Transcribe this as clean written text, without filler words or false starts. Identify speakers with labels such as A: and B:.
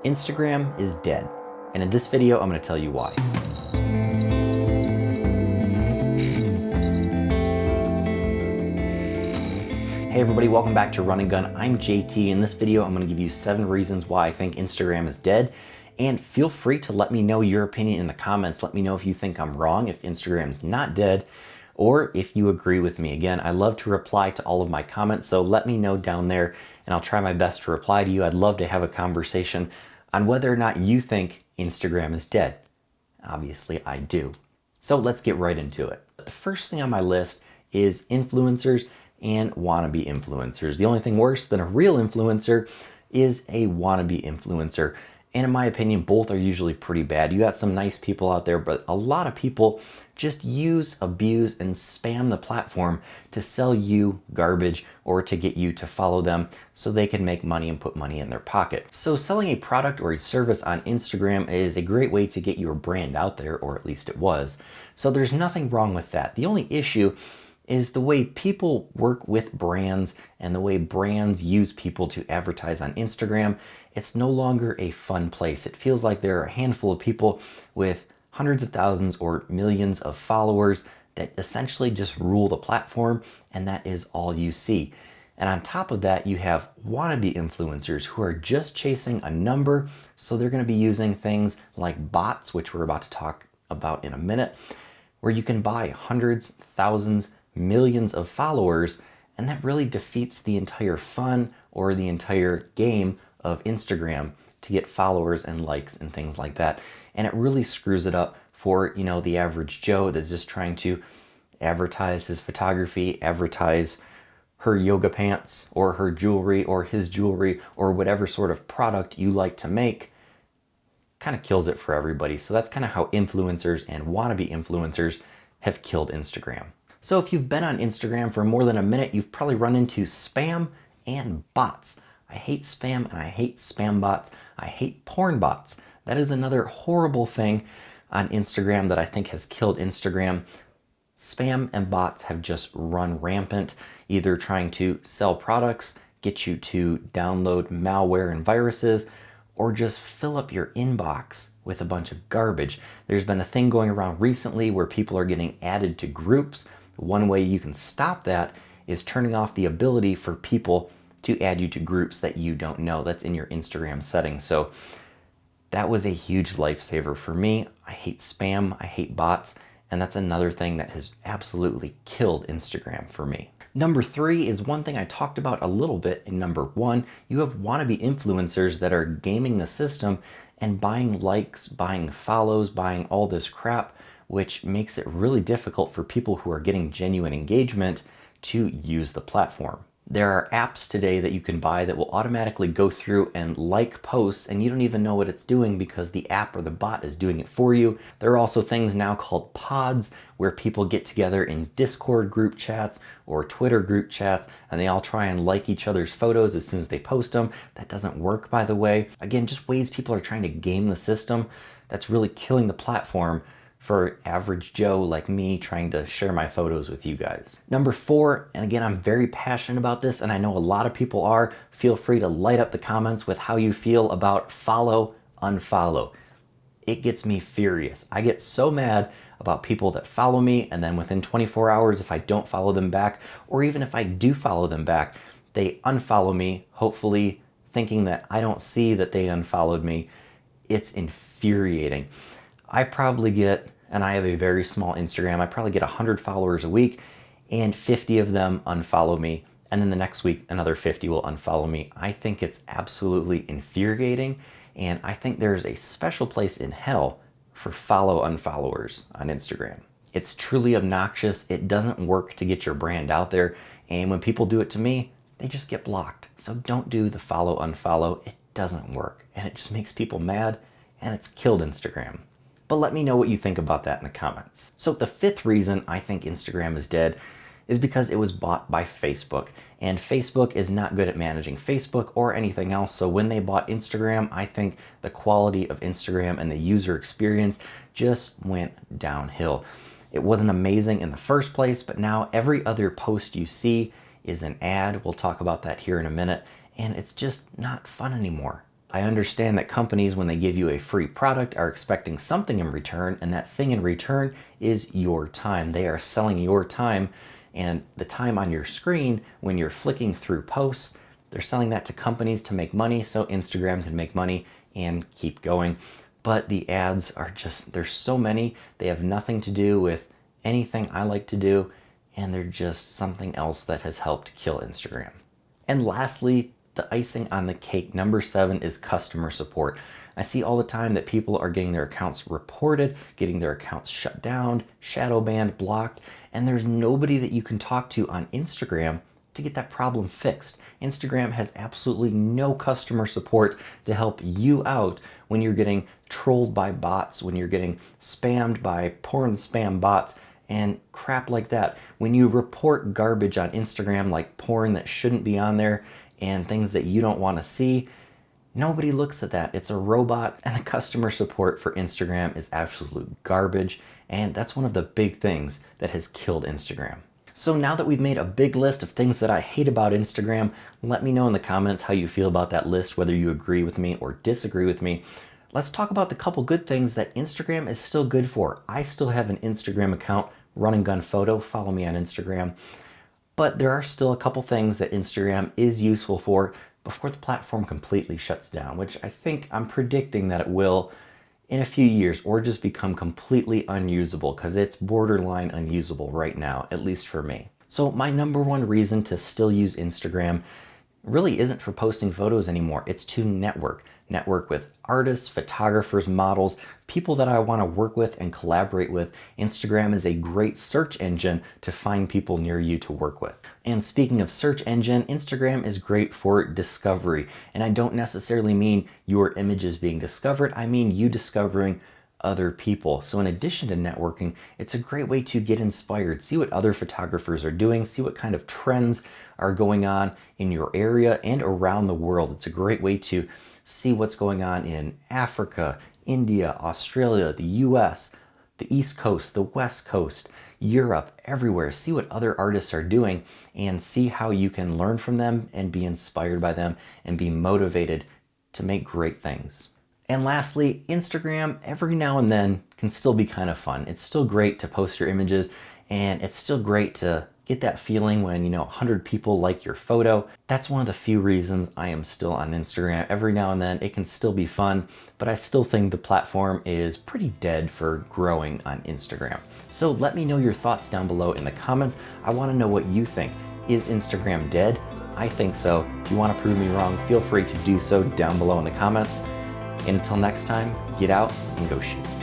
A: Instagram is dead, and in this video, I'm going to tell you why. Hey everybody, welcome back to Run and Gun. I'm JT. In this video, I'm going to give you 7 reasons why I think Instagram is dead. And feel free to let me know your opinion in the comments. Let me know if you think I'm wrong, if Instagram's not dead, or if you agree with me. Again, I love to reply to all of my comments, so let me know down there and I'll try my best to reply to you. I'd love to have a conversation on whether or not you think Instagram is dead. Obviously, I do. So let's get right into it. The first thing on my list is influencers and wannabe influencers. The only thing worse than a real influencer is a wannabe influencer. And in my opinion, both are usually pretty bad. You got some nice people out there, but a lot of people just use, abuse, and spam the platform to sell you garbage or to get you to follow them so they can make money and put money in their pocket. So selling a product or a service on Instagram is a great way to get your brand out there, or at least it was. So there's nothing wrong with that. The only issue is the way people work with brands and the way brands use people to advertise on Instagram. It's no longer a fun place. It feels like there are a handful of people with hundreds of thousands or millions of followers that essentially just rule the platform, and that is all you see. And on top of that, you have wannabe influencers who are just chasing a number, so they're going to be using things like bots, which we're about to talk about in a minute, where you can buy hundreds, thousands, millions of followers, and that really defeats the entire fun or the entire game of Instagram to get followers and likes and things like that. And it really screws it up for, the average Joe that's just trying to advertise his photography, advertise her yoga pants or her jewelry or his jewelry or whatever sort of product you like to make. Kind of kills it for everybody. So that's kind of how influencers and wannabe influencers have killed Instagram. So if you've been on Instagram for more than a minute, you've probably run into spam and bots. I hate spam and I hate spam bots. I hate porn bots. That is another horrible thing on Instagram that I think has killed Instagram. Spam and bots have just run rampant, either trying to sell products, get you to download malware and viruses, or just fill up your inbox with a bunch of garbage. There's been a thing going around recently where people are getting added to groups. One way you can stop that is turning off the ability for people to add you to groups that you don't know. That's in your Instagram settings. So that was a huge lifesaver for me. I hate spam, I hate bots, and that's another thing that has absolutely killed Instagram for me. Number 3 is one thing I talked about a little bit in number 1. You have wannabe influencers that are gaming the system and buying likes, buying follows, buying all this crap, which makes it really difficult for people who are getting genuine engagement to use the platform. There are apps today that you can buy that will automatically go through and like posts, and you don't even know what it's doing because the app or the bot is doing it for you. There are also things now called pods where people get together in Discord group chats or Twitter group chats, and they all try and like each other's photos as soon as they post them. That doesn't work, by the way. Again, just ways people are trying to game the system. That's really killing the platform for average Joe like me trying to share my photos with you guys. Number 4, and again, I'm very passionate about this, and I know a lot of people are. Feel free to light up the comments with how you feel about follow, unfollow. It gets me furious. I get so mad about people that follow me, and then within 24 hours, if I don't follow them back, or even if I do follow them back, they unfollow me, hopefully thinking that I don't see that they unfollowed me. It's infuriating. I probably get, and I have a very small Instagram, I probably get 100 followers a week, and 50 of them unfollow me, and then the next week another 50 will unfollow me. I think it's absolutely infuriating, and I think there's a special place in hell for follow unfollowers on Instagram. It's truly obnoxious. It doesn't work to get your brand out there, and when people do it to me, they just get blocked. So don't do the follow unfollow. It doesn't work, and it just makes people mad, and it's killed Instagram. But let me know what you think about that in the comments. So the 5th reason I think Instagram is dead is because it was bought by Facebook. And Facebook is not good at managing Facebook or anything else. So when they bought Instagram, I think the quality of Instagram and the user experience just went downhill. It wasn't amazing in the first place, but now every other post you see is an ad. We'll talk about that here in a minute. And it's just not fun anymore. I understand that companies, when they give you a free product, are expecting something in return, and that thing in return is your time. They are selling your time, and the time on your screen when you're flicking through posts, they're selling that to companies to make money so Instagram can make money and keep going. But the ads are just, there's so many, they have nothing to do with anything I like to do, and they're just something else that has helped kill Instagram. And lastly, the icing on the cake, number 7, is customer support. I see all the time that people are getting their accounts reported, getting their accounts shut down, shadow banned, blocked, and there's nobody that you can talk to on Instagram to get that problem fixed. Instagram has absolutely no customer support to help you out when you're getting trolled by bots, when you're getting spammed by porn spam bots and crap like that. When you report garbage on Instagram like porn that shouldn't be on there and things that you don't want to see, nobody looks at that. It's a robot, and the customer support for Instagram is absolute garbage, and that's one of the big things that has killed Instagram. So now that we've made a big list of things that I hate about Instagram, let me know in the comments how you feel about that list, whether you agree with me or disagree with me. Let's talk about the couple good things that Instagram is still good for. I still have an Instagram account, RunNGun Photo, follow me on Instagram. But there are still a couple things that Instagram is useful for before the platform completely shuts down, which I think I'm predicting that it will in a few years, or just become completely unusable, because it's borderline unusable right now, at least for me. So my number one reason to still use Instagram really isn't for posting photos anymore. It's to network with artists, photographers, models, people that I want to work with and collaborate with. Instagram is a great search engine to find people near you to work with. And speaking of search engine, Instagram is great for discovery. And I don't necessarily mean your images being discovered. I mean you discovering other people. So in addition to networking, it's a great way to get inspired, see what other photographers are doing, see what kind of trends are going on in your area and around the world. It's a great way to see what's going on in Africa, India, Australia, the US, the East Coast, the West Coast, Europe, everywhere. See what other artists are doing and see how you can learn from them and be inspired by them and be motivated to make great things. And lastly, Instagram every now and then can still be kind of fun. It's still great to post your images, and it's still great to get that feeling when 100 people like your photo. That's one of the few reasons I am still on Instagram. Every now and then it can still be fun, but I still think the platform is pretty dead for growing on Instagram. So let me know your thoughts down below in the comments. I want to know what you think. Is Instagram dead? I think so. If you want to prove me wrong, feel free to do so down below in the comments. And until next time, get out and go shoot.